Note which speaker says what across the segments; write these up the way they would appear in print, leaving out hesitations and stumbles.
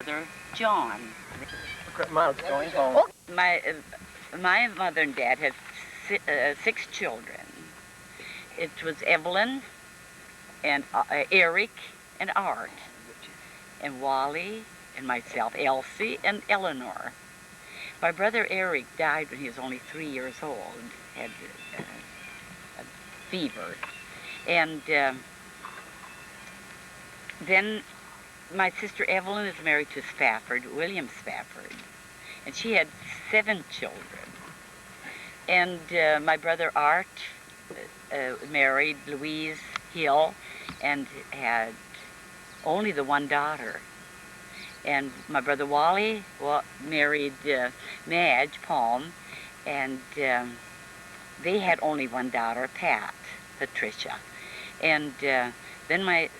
Speaker 1: brother John.
Speaker 2: Mom's going home.
Speaker 1: Oh, my mother and dad had 6 children. It was Evelyn and Eric and Art and Wally and myself, Elsie and Eleanor. My brother Eric died when he was only 3 years old, had a fever. And then my sister Evelyn is married to Spafford, William Spafford, and she had 7 children. And my brother Art married Louise Hill and had only the one daughter. And my brother Wally married Madge Palm, and they had only one daughter, Patricia. And then my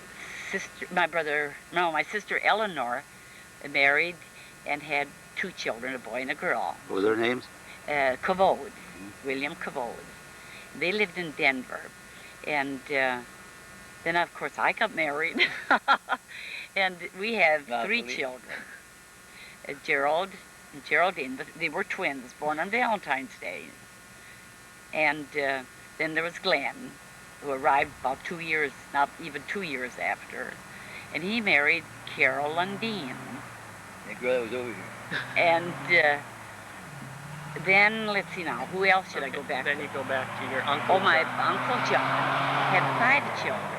Speaker 1: sister Eleanor married and had 2 children, a boy and a girl.
Speaker 3: What were their names?
Speaker 1: Cavode, William Cavode. They lived in Denver. And then, of course, I got married. And we have 3 children. Gerald and Geraldine, but they were twins, born on Valentine's Day. And then there was Glenn, who arrived about 2 years, not even 2 years after. And he married Carol Lundeen.
Speaker 3: That girl that was over here.
Speaker 1: And then, let's see now, who else should I go back to?
Speaker 2: Then you go back to your uncle.
Speaker 1: Oh, my Uncle John had 5 children.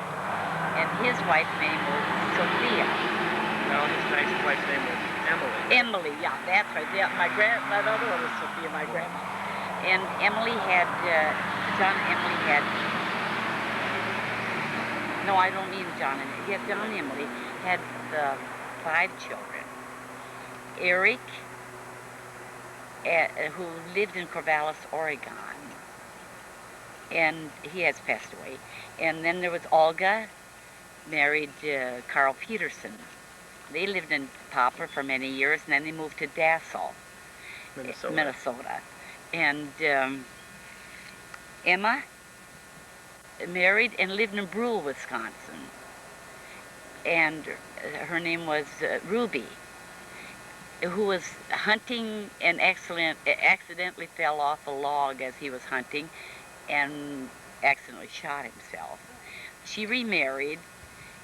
Speaker 1: And his wife's name was Sophia.
Speaker 2: No, his wife's name was Emily.
Speaker 1: Emily, yeah, that's right. Yeah, my other one was Sophia, my grandma. And Emily had, John and Emily had, no, I don't mean John and Emily. Yeah, John and Emily had 5 children. Eric, who lived in Corvallis, Oregon, and he has passed away. And then there was Olga, married Carl Peterson. They lived in Poplar for many years, and then they moved to Dassel, Minnesota. And Emma married and lived in Brule, Wisconsin. And her name was Ruby, who was hunting and accidentally fell off a log as he was hunting and accidentally shot himself. She remarried,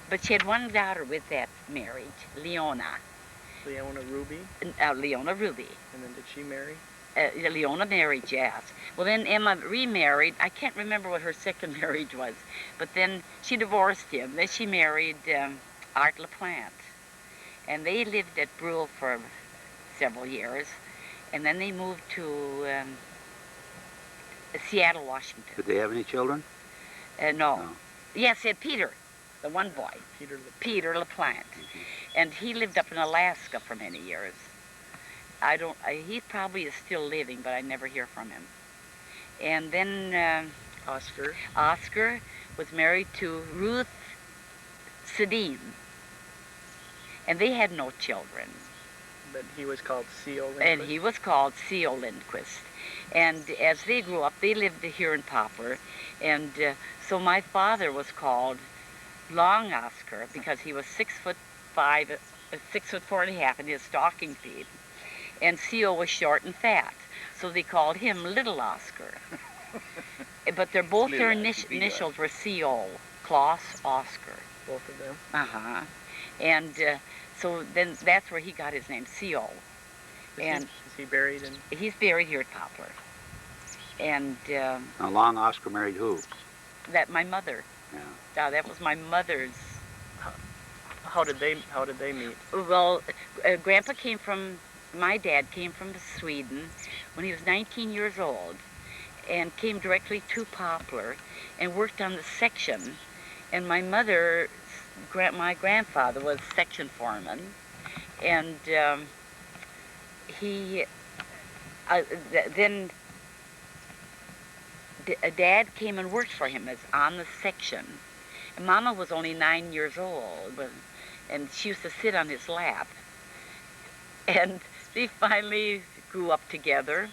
Speaker 1: but she had one daughter with that marriage, Leona.
Speaker 2: Leona Ruby?
Speaker 1: Leona Ruby.
Speaker 2: And then did she marry?
Speaker 1: Leona married, yes. Well, then Emma remarried. I can't remember what her second marriage was, but then she divorced him. Then she married Art LaPlante. And they lived at Brule for several years, and then they moved to Seattle, Washington.
Speaker 3: Did they have any children?
Speaker 1: No. Yes, they had Peter, the one boy.
Speaker 2: Peter
Speaker 1: LaPlante. And he lived up in Alaska for many years. He probably is still living, but I never hear from him. And then Oscar was married to Ruth Sedin, and they had no children.
Speaker 2: But he was called C.O. Lindquist?
Speaker 1: And he was called C.O. Lindquist. And as they grew up, they lived here in Poplar. And so my father was called Long Oscar because he was 6'5", 6'4.5" in his stocking feet. And C.O. was short and fat, so they called him Little Oscar. But both their initials were C.O., Klaus Oscar.
Speaker 2: Both of them?
Speaker 1: Uh-huh. And so then that's where he got his name, C.O.
Speaker 2: Is he buried in?
Speaker 1: He's buried here at Poplar. And
Speaker 3: Now, Long Oscar married who?
Speaker 1: My mother.
Speaker 3: Yeah.
Speaker 1: That was my mother's.
Speaker 2: How did they meet?
Speaker 1: Well, my dad came from Sweden when he was 19 years old, and came directly to Poplar and worked on the section. And my grandfather was section foreman, and then Dad came and worked for him as on the section. And Mama was only 9 years old, and she used to sit on his lap. And they finally grew up together,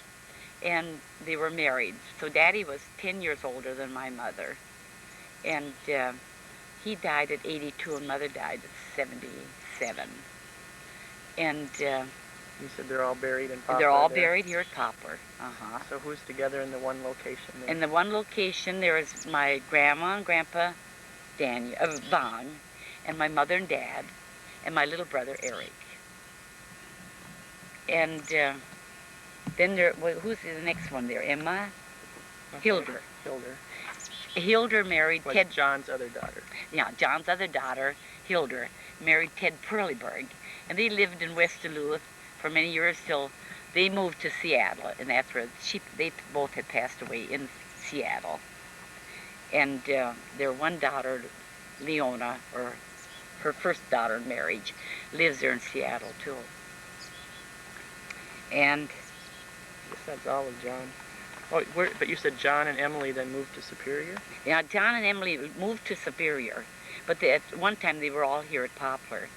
Speaker 1: and they were married. So Daddy was 10 years older than my mother. And he died at 82, and Mother died at 77. And
Speaker 2: You said they're all buried in Poplar
Speaker 1: they're all
Speaker 2: there.
Speaker 1: buried here at Poplar. Uh-huh.
Speaker 2: So who's together in the one location there?
Speaker 1: In the one location, there is my grandma and grandpa Vaughn, and my mother and dad, and my little brother Eric. And then who's the next one there? Emma?
Speaker 2: Okay.
Speaker 1: Hilder.
Speaker 2: Hilder.
Speaker 1: Hilder married
Speaker 2: Was
Speaker 1: Ted.
Speaker 2: John's other daughter.
Speaker 1: Yeah, John's other daughter, Hilder, married Ted Perlyberg. And they lived in West Duluth for many years till they moved to Seattle. And that's where they both had passed away in Seattle. And their one daughter, Leona, or her first daughter in marriage, lives there in Seattle too. And
Speaker 2: I guess that's all of John. Oh, but you said John and Emily then moved to Superior?
Speaker 1: yeah, John and Emily moved to Superior, but at one time they were all here at Poplar.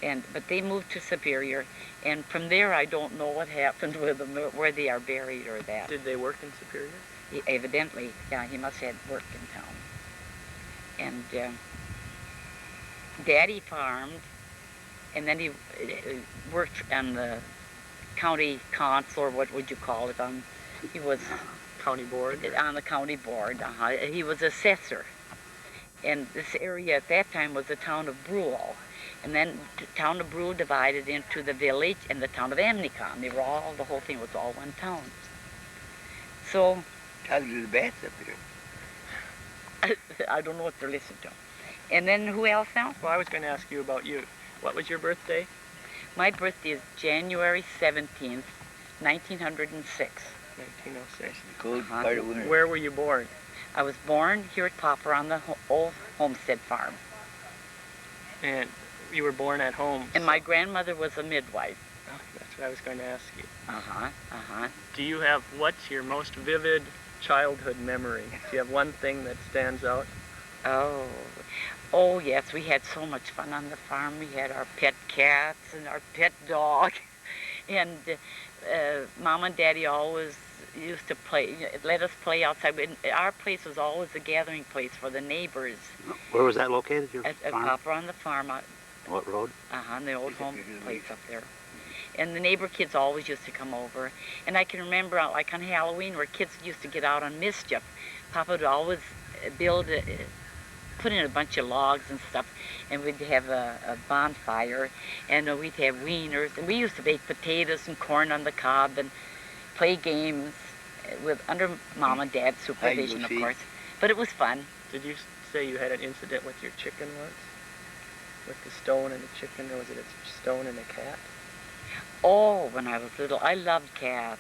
Speaker 1: But they moved to Superior, and from there I don't know what happened with them, where they are buried or that.
Speaker 2: Did they work in Superior?
Speaker 1: Evidently, yeah, he must have work in town. And Daddy farmed, and then he worked on the county council, or what would you call it? He was
Speaker 2: County board?
Speaker 1: on the county board. He was assessor. And this area at that time was the town of Brule. And then the town of Brule divided into the village and the town of Amnicon. The whole thing was all one town. So,
Speaker 3: How do the bats up here?
Speaker 1: I don't know what they're listening to. And then who else now?
Speaker 2: Well, I was going to ask you about you. What was your birthday?
Speaker 1: My birthday is January 17th, 1906.
Speaker 2: 1906.
Speaker 3: The cold part of winter.
Speaker 2: Where were you born?
Speaker 1: I was born here at Poplar on the old homestead farm.
Speaker 2: And you were born at home.
Speaker 1: And my grandmother was a midwife.
Speaker 2: Oh, that's what I was going to ask you.
Speaker 1: Uh-huh.
Speaker 2: Do you have, what's your most vivid childhood memory? Do you have one thing that stands out?
Speaker 1: Oh yes, we had so much fun on the farm. We had our pet cats and our pet dog. And Mom and Daddy always used to let us play outside. Our place was always a gathering place for the neighbors.
Speaker 3: Where was that located? Your
Speaker 1: At
Speaker 3: farm?
Speaker 1: Poplar on the farm.
Speaker 3: What road?
Speaker 1: On the old home place up there. And the neighbor kids always used to come over. And I can remember, like on Halloween, where kids used to get out on mischief, Papa would always put in a bunch of logs and stuff, and we'd have a bonfire, and we'd have wieners, and we used to bake potatoes and corn on the cob and play games under Mom and Dad's supervision, of course. But it was fun.
Speaker 2: Did you say you had an incident with your chicken once? With the stone and the chicken, or was it a stone and a cat?
Speaker 1: Oh, when I was little, I loved cats.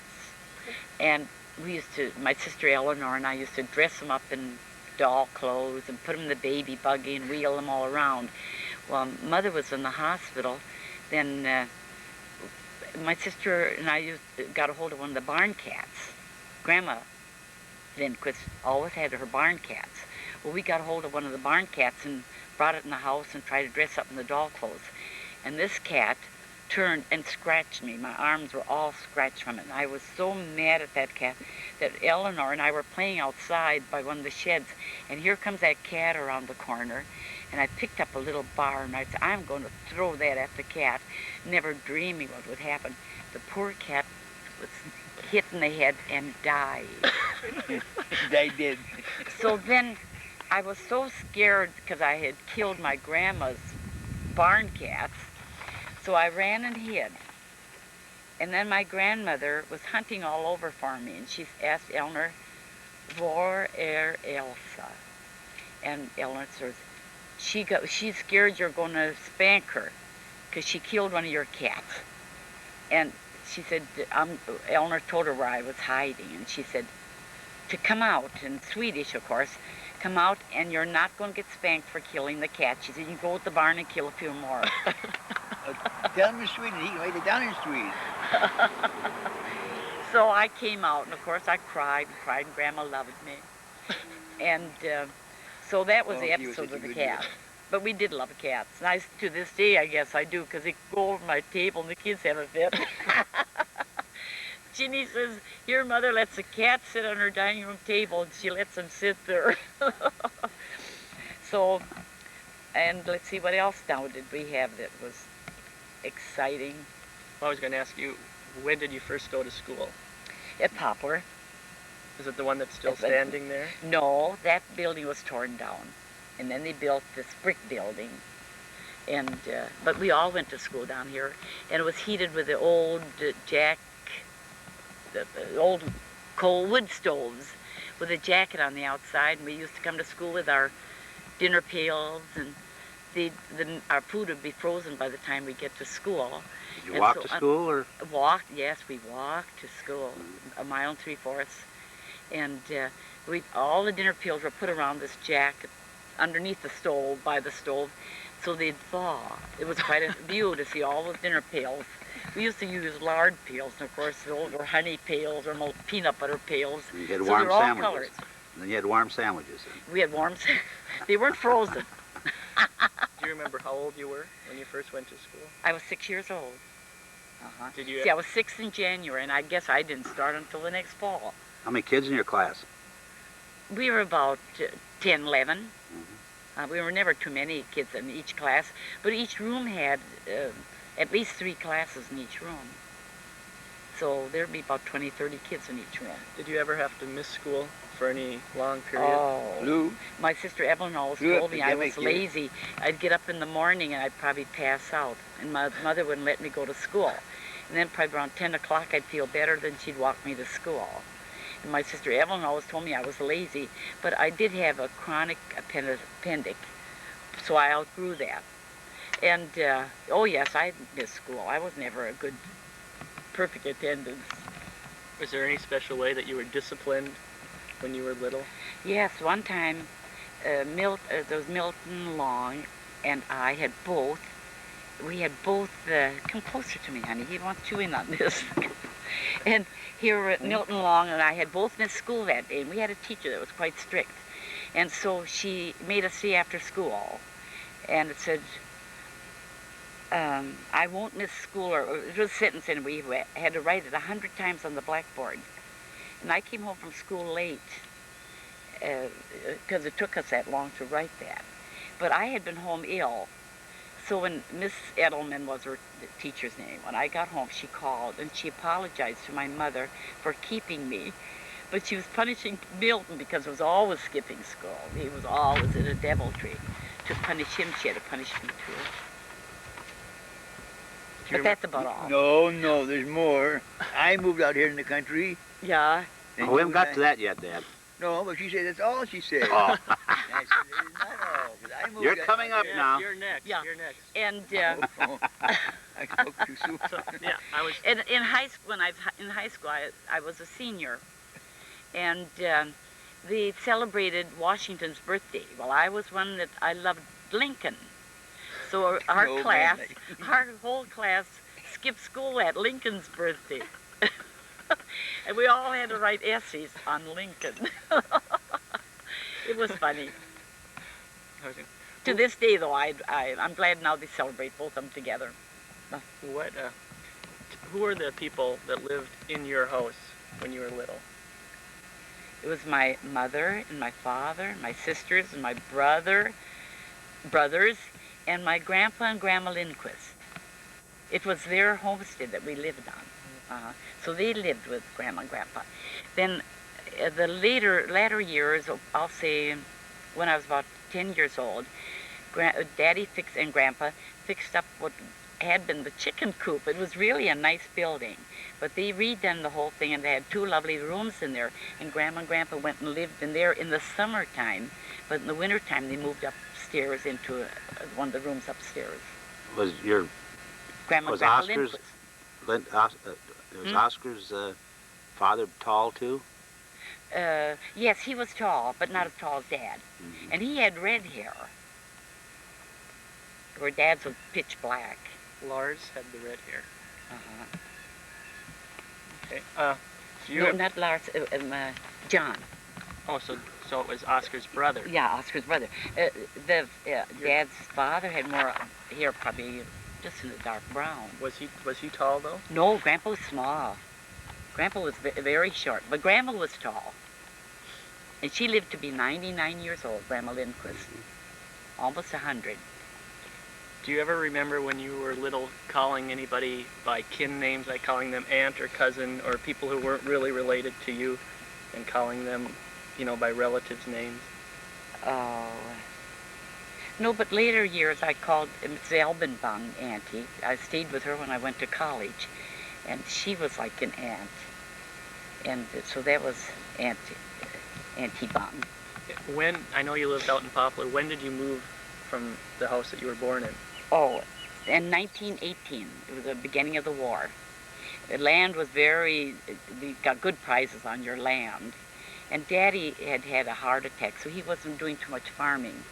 Speaker 1: And my sister Eleanor and I used to dress them up in doll clothes and put them in the baby buggy and wheel them all around. Well, Mother was in the hospital. Then my sister and I got a hold of one of the barn cats. Grandma Lindquist always had her barn cats. Well, we got a hold of one of the barn cats and brought it in the house and tried to dress up in the doll clothes. And this cat turned and scratched me. My arms were all scratched from it. And I was so mad at that cat that Eleanor and I were playing outside by one of the sheds, and here comes that cat around the corner, and I picked up a little bar, and I said, I'm going to throw that at the cat, never dreaming what would happen. The poor cat was hit in the head and died.
Speaker 3: They did.
Speaker 1: So then I was so scared because I had killed my grandma's barn cats. So I ran and hid. And then my grandmother was hunting all over for me, and she asked Eleanor, "Hvor Elsa?" And Eleanor says, she's scared you're going to spank her because she killed one of your cats. And she said, Eleanor told her where I was hiding, and she said, to come out, in Swedish, of course, come out and you're not going to get spanked for killing the cat. She said, you can go to the barn and kill a few more.
Speaker 3: Tell him in Sweden. He can write it down in Sweden.
Speaker 1: So I came out, and of course I cried, and Grandma loved me. And so that was the episode with the cat. But we did love cats. And to this day, I guess I do, because they go over my table and the kids have a fit. Ginny says, here, Mother lets the cat sit on her dining room table, and she lets him sit there. So, and let's see, what else now did we have that was exciting.
Speaker 2: Well, I was going to ask you, when did you first go to school?
Speaker 1: At Poplar.
Speaker 2: Is it the one that's still
Speaker 1: It's a-
Speaker 2: standing there?
Speaker 1: No, that building was torn down. And then they built this brick building. And, but we all went to school down here. And it was heated with the old the old coal wood stoves with a jacket on the outside. And we used to come to school with our dinner pails, and our food would be frozen by the time we get to school.
Speaker 4: Did you walk to school, or?
Speaker 1: Walked, yes, we walked to school, 1 3/4 miles. And all the dinner pails were put around this jacket underneath the stove, by the stove, so they'd thaw. It was quite a view to see all those dinner pails. We used to use lard pails, and of course those were honey pails or peanut butter pails.
Speaker 4: You had
Speaker 1: so
Speaker 4: warm
Speaker 1: they were all
Speaker 4: sandwiches.
Speaker 1: colors.
Speaker 4: And then you had warm sandwiches.
Speaker 1: We had warm They weren't frozen.
Speaker 2: Do you remember how old you were when you first went to school?
Speaker 1: I was 6 years old.
Speaker 2: Did you?
Speaker 1: See, I was 6 in January, and I guess I didn't start until the next fall.
Speaker 4: How many kids in your class?
Speaker 1: We were about 10, 11. We were never too many kids in each class, but each room had at least 3 classes in each room. So there'd be about 20, 30 kids in each room.
Speaker 2: Did you ever have to miss school for any long period?
Speaker 1: Oh,
Speaker 3: Lou?
Speaker 1: my sister Evelyn always
Speaker 3: Lou,
Speaker 1: told me I was
Speaker 3: academic year.
Speaker 1: lazy. I'd get up in the morning and I'd probably pass out, and my mother wouldn't let me go to school. And then probably around 10 o'clock I'd feel better, then she'd walk me to school. And my sister Evelyn always told me I was lazy, but I did have a chronic appendix, so I outgrew that. And, oh yes, I missed school. I was never a good, perfect attendance.
Speaker 2: Was there any special way that you were disciplined when you were little?
Speaker 1: Yes, one time, there was Milton Long and I had both, we had both, come closer to me, honey, he wants you in on this. And here, Milton Long and I had both missed school that day, and we had a teacher that was quite strict. And so she made us stay after school, and it said, I won't miss school, or it was a sentence, and we had to write it 100 times on the blackboard. And I came home from school late, because it took us that long to write that. But I had been home ill. So when Miss Edelman was her teacher's name, when I got home, she called and she apologized to my mother for keeping me. But she was punishing Milton because he was always skipping school. He was always in a deviltry. To punish him, she had to punish me too. But that's about all.
Speaker 3: No, there's more. I moved out here in the country.
Speaker 1: Yeah.
Speaker 3: and
Speaker 4: Oh, we haven't
Speaker 3: you
Speaker 4: got
Speaker 3: and
Speaker 4: to that yet, Dad.
Speaker 3: No, but she said that's all she said.
Speaker 4: Oh.
Speaker 3: I said, it's not all. 'Cause I moved
Speaker 4: You're
Speaker 3: out-
Speaker 4: coming up
Speaker 2: Yes,
Speaker 4: now.
Speaker 2: You're next.
Speaker 1: Yeah.
Speaker 2: You're next.
Speaker 1: And
Speaker 3: Oh, I spoke too soon.
Speaker 2: So, yeah, I was.
Speaker 1: in high school, when I was in high school, I was a senior, and they celebrated Washington's birthday. Well, I was one that I loved Lincoln, so our
Speaker 3: No,
Speaker 1: class,
Speaker 3: man.
Speaker 1: our whole class, skipped school at Lincoln's birthday, and we all had to write essays on Lincoln. It was funny.
Speaker 2: Okay.
Speaker 1: To this day, though, I'm glad now they celebrate both of them together.
Speaker 2: What? Who are the people that lived in your house when you were little?
Speaker 1: It was my mother and my father, my sisters and my brothers, and my grandpa and grandma Lindquist. It was their homestead that we lived on. So they lived with grandma and grandpa. Then the latter years, I'll say when I was about 10 years old, Daddy and Grandpa fixed up what had been the chicken coop. It was really a nice building, but they redone the whole thing, and they had 2 lovely rooms in there, and Grandma and Grandpa went and lived in there in the summertime, but in the wintertime they moved upstairs into one of the rooms upstairs.
Speaker 4: Was your
Speaker 1: Grandma
Speaker 4: was
Speaker 1: and Grandpa
Speaker 4: Oscar's
Speaker 1: Lindquist.
Speaker 4: was Oscar's father tall too?
Speaker 1: Yes, he was tall, but not as tall as Dad.
Speaker 4: Mm-hmm.
Speaker 1: And he had red hair, where Dad's was pitch black.
Speaker 2: Lars had the red hair.
Speaker 1: Uh-huh.
Speaker 2: Okay. Do you
Speaker 1: No,
Speaker 2: have-
Speaker 1: not Lars, John.
Speaker 2: Oh, so it was Oscar's brother.
Speaker 1: Yeah, Oscar's brother. Dad's father had more hair, probably just in the dark brown.
Speaker 2: Was he tall though?
Speaker 1: No, Grandpa was small. Grandpa was very short, but Grandma was tall. And she lived to be 99 years old, Grandma Lindquist. Almost 100.
Speaker 2: Do you ever remember when you were little calling anybody by kin names, like calling them aunt or cousin, or people who weren't really related to you, and calling them, you know, by relatives' names?
Speaker 1: Oh. No, but later years I called Miss Albenbaum Auntie. I stayed with her when I went to college, and she was like an aunt. And so that was Auntie Baum.
Speaker 2: When, I know you lived out in Poplar, when did you move from the house that you were born in?
Speaker 1: Oh, in 1918. It was the beginning of the war. The land was we got good prices on your land. And Daddy had had a heart attack, so he wasn't doing too much farming.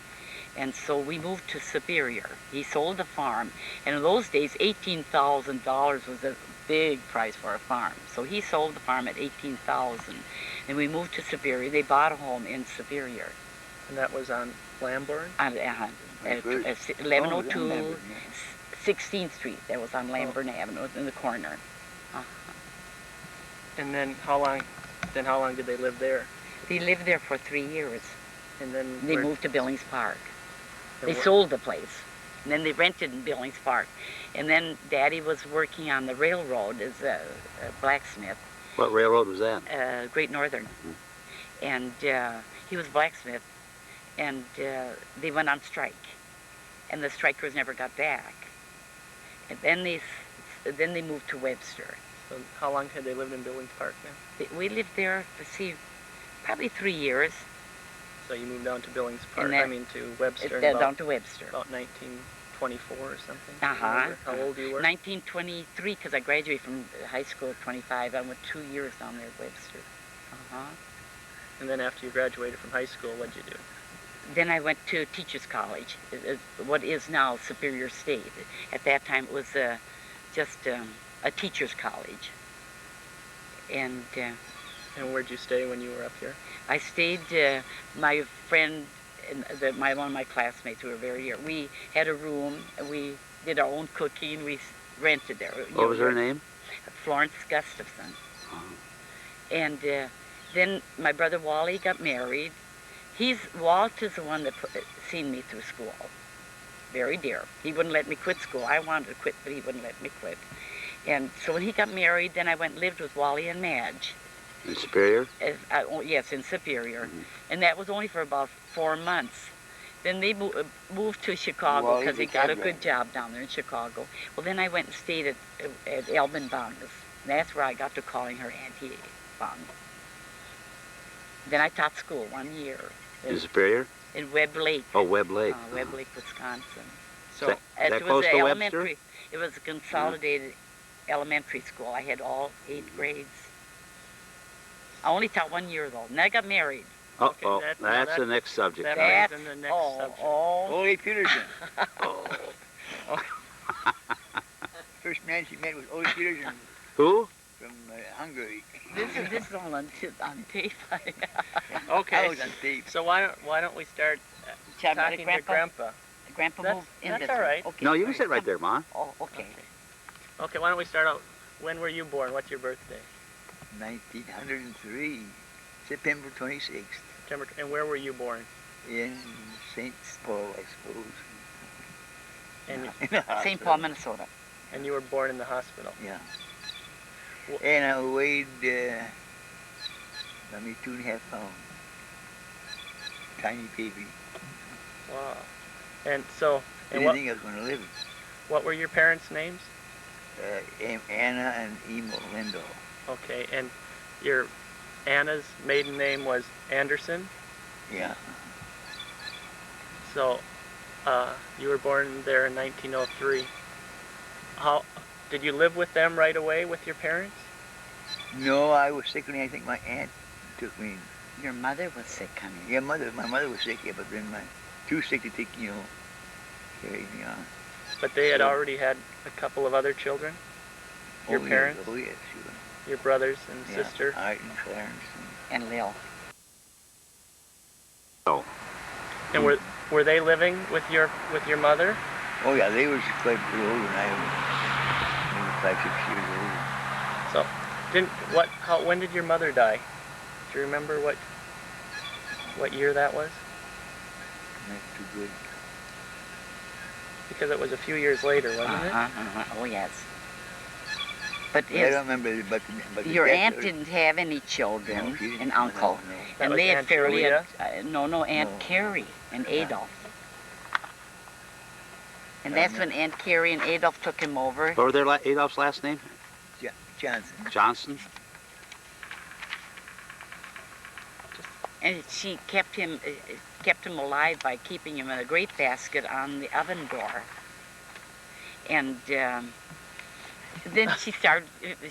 Speaker 1: And so we moved to Superior. He sold the farm. And in those days, $18,000 was a big price for a farm. So he sold the farm at $18,000. And we moved to Superior. They bought a home in Superior.
Speaker 2: And that was on Lambourne?
Speaker 1: At 1102 16th Street. That was on Lambourne Avenue, in the corner.
Speaker 2: And then how long did they live there?
Speaker 1: They lived there for 3 years.
Speaker 2: And then
Speaker 1: They moved to Billings Park.
Speaker 2: And
Speaker 1: They sold the place. And then they rented in Billings Park. And then Daddy was working on the railroad as a blacksmith.
Speaker 4: What railroad was that?
Speaker 1: Great Northern. And he was blacksmith. And they went on strike. And the strikers never got back. And then they moved to Webster.
Speaker 2: So how long had they lived in Billings Park now?
Speaker 1: We lived there, let's see, probably 3 years.
Speaker 2: So you moved down to Billings Park, to Webster
Speaker 1: Down to Webster.
Speaker 2: About 1924 or something?
Speaker 1: Uh-huh.
Speaker 2: How old you were?
Speaker 1: 1923, because I graduated from high school at 25. I went 2 years down there at Webster. Uh-huh.
Speaker 2: And then after you graduated from high school, what'd you do?
Speaker 1: Then I went to Teachers College, what is now Superior State. At that time, it was just a teacher's college. And
Speaker 2: where'd you stay when you were up here?
Speaker 1: I stayed, my friend, one of my classmates who were very dear, we had a room, and we did our own cooking, we rented there.
Speaker 4: What was her name?
Speaker 1: Florence Gustafson. And then my brother Wally got married. Walt is the one that seen me through school. Very dear. He wouldn't let me quit school. I wanted to quit, but he wouldn't let me quit. And so when he got married, then I went and lived with Wally and Madge.
Speaker 4: In Superior?
Speaker 1: Yes, in Superior. Mm-hmm. And that was only for about 4 months. Then they moved to Chicago because they got a good job down there in Chicago. Well, then I went and stayed at Albenbaum's. That's where I got to calling her Auntie Baum. Then I taught school 1 year.
Speaker 4: In Superior?
Speaker 1: In Webb Lake.
Speaker 4: Oh, Webb Lake.
Speaker 1: Webb Lake, Wisconsin.
Speaker 4: So is that close to
Speaker 1: elementary.
Speaker 4: Webster?
Speaker 1: It was a consolidated elementary school. I had all 8 grades. I only taught 1 year though. And I got married.
Speaker 4: Uh-oh, that's the next subject.
Speaker 2: That's in the next subject.
Speaker 3: Ole Peterson.
Speaker 4: Oh.
Speaker 3: First man she met was Ole Peterson.
Speaker 4: Who?
Speaker 3: From Hungary.
Speaker 1: This is all on tape.
Speaker 2: Okay.
Speaker 3: I was on tape.
Speaker 2: So why don't we start talking to Grandpa?
Speaker 1: Grandpa moved in
Speaker 2: That's
Speaker 1: this
Speaker 2: all right.
Speaker 1: Okay.
Speaker 4: No, you can sit right there, Ma.
Speaker 1: Oh, okay.
Speaker 2: Okay, why don't we start out? When were you born? What's your birthday?
Speaker 3: 1903, September 26th.
Speaker 2: September. And where were you born?
Speaker 3: In St. Paul, I suppose.
Speaker 2: And
Speaker 1: St. Paul, Minnesota.
Speaker 2: And you were born in the hospital.
Speaker 3: Yeah. And I weighed maybe 2.5 pounds. Tiny baby.
Speaker 2: Wow. And so,
Speaker 3: Didn't think I was going to live.
Speaker 2: What were your parents' names?
Speaker 3: Anna and Emil Lindahl.
Speaker 2: Okay, and your Anna's maiden name was Anderson?
Speaker 3: Yeah.
Speaker 2: So, you were born there in 1903. Did you live with them right away with your parents?
Speaker 3: No, I was sick when I think my aunt took me.
Speaker 1: Your mother was sick, honey.
Speaker 3: Yeah, my mother was sick, yeah, but then too sick to take, carry me on.
Speaker 2: But they had already had a couple of other children? Your parents?
Speaker 3: Yes. Oh, yes, sure.
Speaker 2: Your brothers and sister?
Speaker 3: Art and Clarence.
Speaker 1: And Lil.
Speaker 4: Oh.
Speaker 2: And were they living with your mother?
Speaker 3: Oh, yeah, they were quite a little older than I was. Maybe 5, 6 years older.
Speaker 2: So, when did your mother die? Do you remember what year that was?
Speaker 3: Not too good.
Speaker 2: Because it was a few years later, wasn't it?
Speaker 1: Oh, yes. But
Speaker 3: I don't remember, but
Speaker 1: your
Speaker 3: the
Speaker 1: aunt
Speaker 3: death-
Speaker 1: didn't have any children,
Speaker 3: No, she didn't.
Speaker 1: an uncle.
Speaker 3: No, no.
Speaker 2: That
Speaker 1: And
Speaker 2: was
Speaker 1: they had
Speaker 2: Aunt
Speaker 1: fairly,
Speaker 2: Julia?
Speaker 1: Aunt
Speaker 3: No.
Speaker 1: Carrie and
Speaker 3: Yeah.
Speaker 1: Adolf. And
Speaker 3: I
Speaker 1: that's
Speaker 3: remember.
Speaker 1: when Aunt Carrie and Adolf took him over.
Speaker 4: What were their Adolf's last name?
Speaker 3: Johnson.
Speaker 4: Johnson?
Speaker 1: And she kept him alive by keeping him in a grape basket on the oven door. And then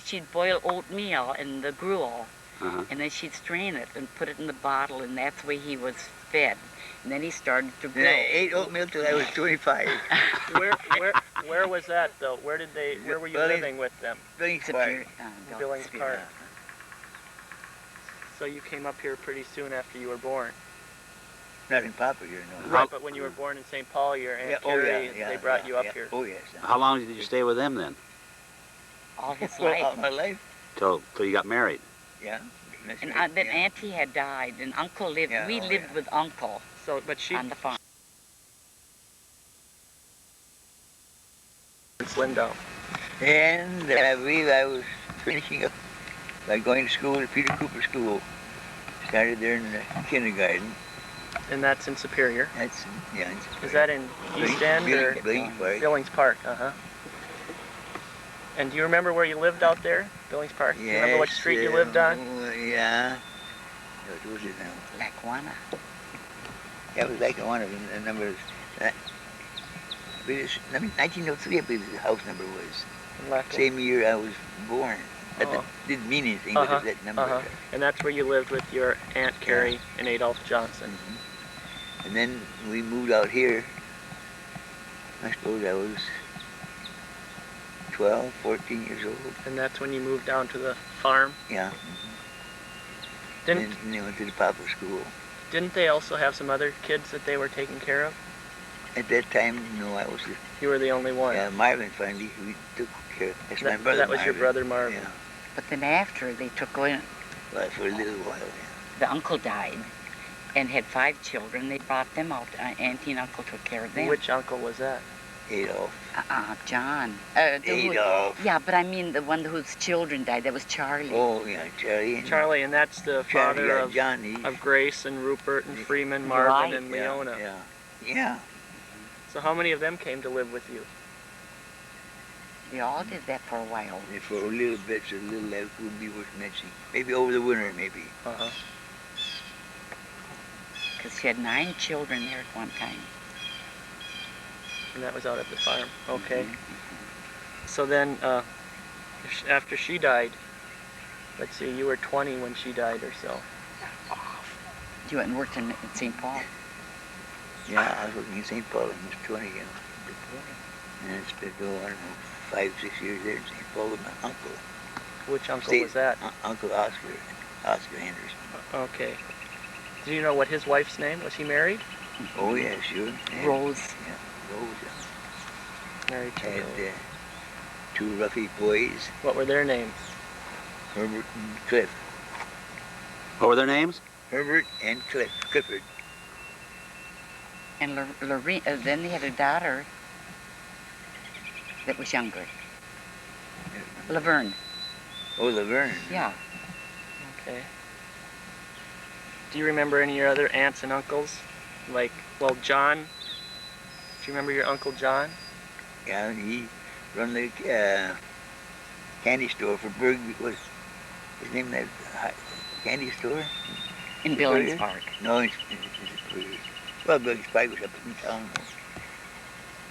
Speaker 1: she'd boil oatmeal in the gruel,
Speaker 4: Uh-huh.
Speaker 1: and then she'd strain it and put it in the bottle, and that's the way he was fed. And then he started to grow.
Speaker 3: And I ate oatmeal till I was 25.
Speaker 2: Where was that though? Where were you
Speaker 3: Well,
Speaker 2: living with them?
Speaker 3: Billings
Speaker 1: Superior-
Speaker 3: Park.
Speaker 2: Billings
Speaker 1: Superior.
Speaker 2: Park. So you came up here pretty soon after you were born.
Speaker 3: Not in Papa here, no.
Speaker 2: Right, but when you were born in St. Paul, your Aunt Carrie, they brought you up
Speaker 3: yeah.
Speaker 2: here.
Speaker 3: Oh, yes.
Speaker 4: How long did you stay with them then?
Speaker 1: All his
Speaker 3: Well,
Speaker 1: life.
Speaker 3: all my life,
Speaker 4: Till you got married?
Speaker 3: yeah. That's
Speaker 1: And
Speaker 3: right,
Speaker 1: then
Speaker 3: yeah.
Speaker 1: Auntie had died, and Uncle lived.
Speaker 3: Yeah,
Speaker 1: We
Speaker 3: oh,
Speaker 1: lived
Speaker 3: yeah.
Speaker 1: with Uncle
Speaker 2: So, but she,
Speaker 1: on the farm.
Speaker 2: it's Lindahl.
Speaker 3: And I believe I was finishing up by going to school at Peter Cooper School. Started there in the kindergarten.
Speaker 2: And that's in Superior.
Speaker 3: That's, yeah.
Speaker 2: Is that in East End or
Speaker 3: Billings Park.
Speaker 2: Billings Park? Uh-huh. And do you remember where you lived out there, Billings Park? Do you remember what street you lived on?
Speaker 3: Yeah. What was it now?
Speaker 1: Lackawanna.
Speaker 3: Yeah, it was like one of them. The number is, I believe it's, 1903, I believe the house number was.
Speaker 2: In Lackawanna.
Speaker 3: Same year I was born. That
Speaker 2: Oh.
Speaker 3: didn't mean anything, but it was that number.
Speaker 2: Uh-huh. And that's where you lived with your Aunt Carrie and Adolph Johnson.
Speaker 3: Mhm. And then we moved out here. I suppose I was 12, 14 years old.
Speaker 2: And that's when you moved down to the farm.
Speaker 3: Yeah.
Speaker 2: Didn't
Speaker 3: And then went to the Papa school.
Speaker 2: didn't they also have some other kids that they were taking care of?
Speaker 3: At that time, no, I was.
Speaker 2: You were the only one.
Speaker 3: Yeah, Marvin finally we took care. That's my brother.
Speaker 2: That was your
Speaker 3: Marvin.
Speaker 2: brother Marvin.
Speaker 3: Yeah.
Speaker 1: But then after they took away,
Speaker 3: Well, for a little while. Yeah.
Speaker 1: the uncle died, and had 5 children. They brought them out. Auntie and Uncle took care of them.
Speaker 2: Which uncle was that?
Speaker 3: Adolf.
Speaker 1: John.
Speaker 3: Adolf.
Speaker 1: Yeah, but I mean the one whose children died. That was Charlie.
Speaker 3: Oh, yeah, Charlie. And
Speaker 2: Charlie, and that's the
Speaker 3: Charlie,
Speaker 2: father of
Speaker 3: Johnny.
Speaker 2: Grace and Rupert and Freeman,
Speaker 1: Right.
Speaker 2: Marvin and
Speaker 3: Yeah,
Speaker 2: Leona.
Speaker 3: Yeah. Yeah.
Speaker 2: So how many of them came to live with you?
Speaker 1: They all did that for a while.
Speaker 3: And for a little bit, so a little life wouldn't be worth mentioning. Maybe over the winter, maybe.
Speaker 2: Uh-huh.
Speaker 1: Because she had 9 children there at one time.
Speaker 2: And that was out at the farm. Okay.
Speaker 1: Mm-hmm.
Speaker 2: So then, after she died, let's see, you were 20 when she died or so.
Speaker 1: You went and worked in St. Paul.
Speaker 3: Yeah, I was working in St. Paul. I was 20 again. And I spent, I don't know, 5, 6 years there in St. Paul with my uncle.
Speaker 2: Which uncle was that?
Speaker 3: Uncle Oscar Henderson.
Speaker 2: Okay. Do you know what his wife's name? Was he married?
Speaker 3: Oh, yeah, sure. And,
Speaker 1: Rose.
Speaker 3: Yeah, Rose. Yeah.
Speaker 2: Married to
Speaker 3: Had
Speaker 2: Rose.
Speaker 3: 2 roughy boys,
Speaker 2: What were their names?
Speaker 3: Herbert and Cliff.
Speaker 4: What were their names?
Speaker 3: Herbert and Clifford.
Speaker 1: And Lorraine, then they had a daughter that was younger. Laverne.
Speaker 3: Oh, Laverne.
Speaker 1: Yeah.
Speaker 2: Okay. Do you remember any of your other aunts and uncles? Like, well, John. Do you remember your Uncle John?
Speaker 3: Yeah, and he run the candy store for Berg. Was his name that candy store?
Speaker 1: In Billings Park.
Speaker 3: No, it's well, Billings Park was up in town.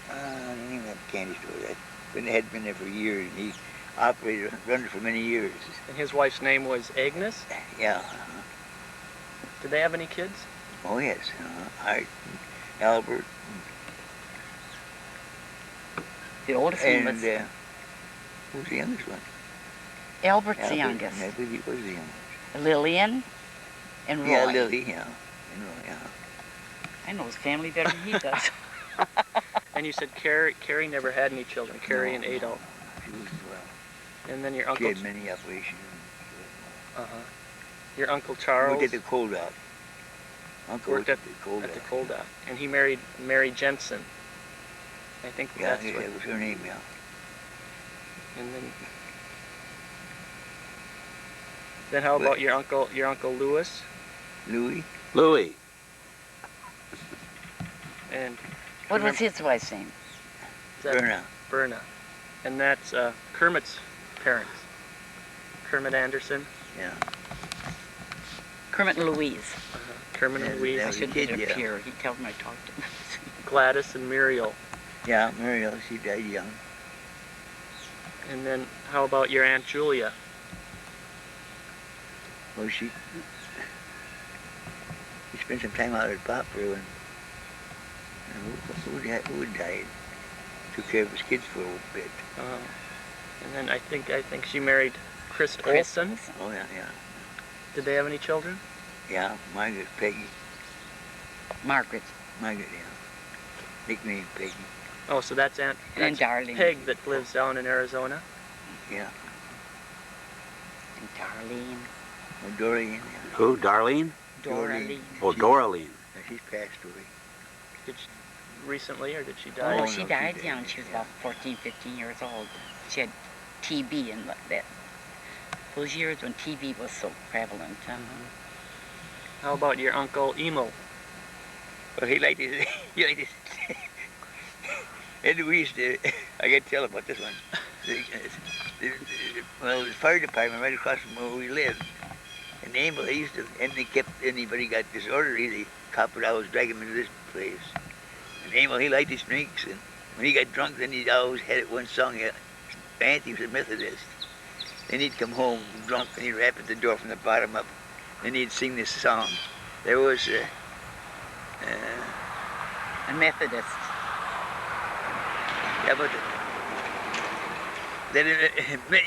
Speaker 3: The name of that candy store. That but it had been there for years, and he operated, run it for many years.
Speaker 2: And his wife's name was Agnes?
Speaker 3: Yeah.
Speaker 2: Did they have any kids?
Speaker 3: Oh yes. Art, Albert,
Speaker 1: The oldest one
Speaker 3: and
Speaker 1: was
Speaker 3: who's the youngest one?
Speaker 1: Albert's the
Speaker 3: Albert,
Speaker 1: youngest.
Speaker 3: I believe he was the youngest.
Speaker 1: Lillian and Roy.
Speaker 3: Yeah, Lily. Yeah. You know, yeah.
Speaker 1: I know his family better than he does.
Speaker 2: And you said Carrie never had any children, Carrie and Adolf.
Speaker 3: She was well.
Speaker 2: And then your
Speaker 3: She
Speaker 2: uncle,
Speaker 3: had many operations.
Speaker 2: your Uncle
Speaker 3: Worked
Speaker 2: Charles
Speaker 3: at the coal dock. Uncle
Speaker 2: worked at
Speaker 3: the coal
Speaker 2: the
Speaker 3: dock.
Speaker 2: coal dock. And he married Mary Jensen. I think
Speaker 3: Yeah,
Speaker 2: that's what.
Speaker 3: that was her name, yeah.
Speaker 2: And then how about your uncle Louis?
Speaker 3: Louis.
Speaker 4: Louis.
Speaker 2: And
Speaker 1: What was his wife's name?
Speaker 2: is that
Speaker 3: Berna.
Speaker 2: Berna. And that's Kermit's parents. Kermit Anderson.
Speaker 3: Yeah.
Speaker 1: Kermit and Louise.
Speaker 2: Kermit and
Speaker 3: Yeah,
Speaker 2: Louise.
Speaker 3: that
Speaker 1: I
Speaker 3: was a
Speaker 1: should
Speaker 3: kid,
Speaker 1: get
Speaker 3: yeah.
Speaker 1: up here. He tells me I talked to him.
Speaker 2: Gladys and Muriel.
Speaker 3: Yeah, Muriel, she died young.
Speaker 2: And then how about your Aunt Julia?
Speaker 3: Well, she spent some time out at Poplar and who died. Took care of his kids for a little bit.
Speaker 2: And then I think she married Chris Olson.
Speaker 3: Oh, yeah, yeah.
Speaker 2: Did they have any children?
Speaker 3: Yeah, Margaret, Peggy.
Speaker 1: Margaret.
Speaker 3: Margaret, yeah. Nickname Peggy.
Speaker 2: Oh, so that's
Speaker 1: And
Speaker 2: that's
Speaker 1: Darlene.
Speaker 2: Peg that lives down in Arizona.
Speaker 3: Yeah.
Speaker 1: And Darlene.
Speaker 3: Oh, Doreen, yeah.
Speaker 4: Who? Darlene?
Speaker 1: Doreen.
Speaker 4: Oh, Doraline.
Speaker 3: Yeah, she's passed away.
Speaker 2: Did she, recently, or did she die?
Speaker 1: Oh,
Speaker 3: no,
Speaker 1: she
Speaker 3: she
Speaker 1: died
Speaker 3: died,
Speaker 1: young. She was
Speaker 3: yeah.
Speaker 1: about 14, 15 years old. She had TB in that those years when TB was so prevalent.
Speaker 2: How about your Uncle Emil?
Speaker 3: Well, he liked his, and we used to, I got to tell about this one. Well, the fire department right across from where we lived. And Emil, they used to, and they kept, anybody got disorderly, the cop would always drag him into this place. And Emil, he liked his drinks, and when he got drunk, then he always had one song, Auntie was a Methodist. Then he'd come home drunk, and he'd rap at the door from the bottom up. Then he'd sing this song. There was
Speaker 1: A Methodist.
Speaker 3: yeah, but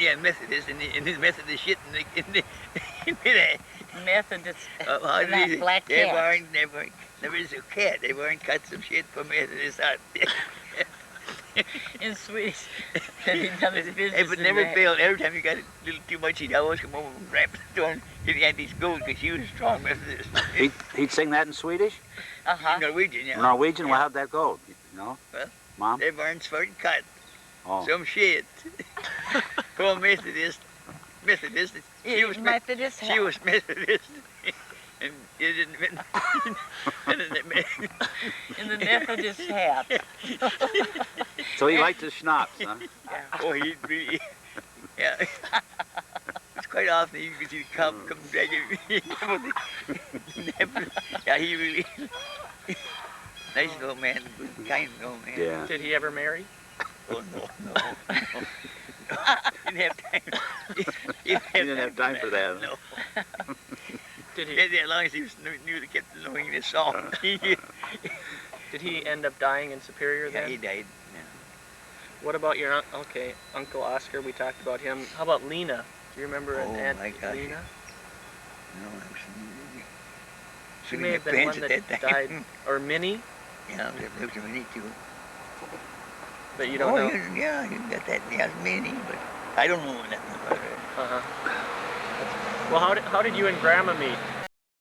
Speaker 3: yeah, Methodist, and his Methodist shit, and
Speaker 1: Methodist.
Speaker 3: how did
Speaker 1: That
Speaker 3: he-
Speaker 1: black
Speaker 3: they
Speaker 1: cat.
Speaker 3: weren't, there was a cat. They weren't cut some shit for Methodist out.
Speaker 1: In Swedish. And he'd done his business.
Speaker 3: It would
Speaker 1: in
Speaker 3: never
Speaker 1: that.
Speaker 3: fail. Every time he got a little too much, he'd always come over and rap the door and hit the auntie's gold because she was a strong Methodist.
Speaker 4: He'd sing that in Swedish?
Speaker 1: Uh-huh.
Speaker 3: Norwegian, yeah.
Speaker 4: Norwegian?
Speaker 3: Yeah.
Speaker 4: Well, how'd that go? You know?
Speaker 3: Well,
Speaker 4: Mom?
Speaker 3: they weren't smart cut.
Speaker 4: Oh.
Speaker 3: Some shit. Poor Methodist. She was
Speaker 1: Methodist.
Speaker 3: She was Methodist. And it didn't
Speaker 1: In the Methodist hat.
Speaker 4: So he liked his schnapps, huh?
Speaker 3: Oh, he really, yeah. It's quite often you can see the cop come dragging me. Yeah, he really, nice little man, good, kind little man.
Speaker 4: Yeah.
Speaker 2: Did he ever marry?
Speaker 3: Oh, no. Didn't have time.
Speaker 4: He didn't have time for that.
Speaker 3: No.
Speaker 2: Did he?
Speaker 3: As long as he knew to keep knowing this song.
Speaker 2: Did he end up dying in Superior
Speaker 3: Yeah,
Speaker 2: then?
Speaker 3: he died.
Speaker 2: What about your Uncle Oscar? We talked about him. How about Lena? Do you remember
Speaker 3: Oh,
Speaker 2: Aunt
Speaker 3: my gosh.
Speaker 2: Lena?
Speaker 3: No, I was
Speaker 2: She
Speaker 3: shooting
Speaker 2: may
Speaker 3: at
Speaker 2: have been
Speaker 3: pants
Speaker 2: one
Speaker 3: at
Speaker 2: that
Speaker 3: that
Speaker 2: died,
Speaker 3: time.
Speaker 2: or Minnie,
Speaker 3: Yeah, there was a mini too.
Speaker 2: but you don't know.
Speaker 3: Yeah, you got that. Yeah, mini, but I don't know nothing about it.
Speaker 2: Uh-huh. Well, how did you and Grandma meet?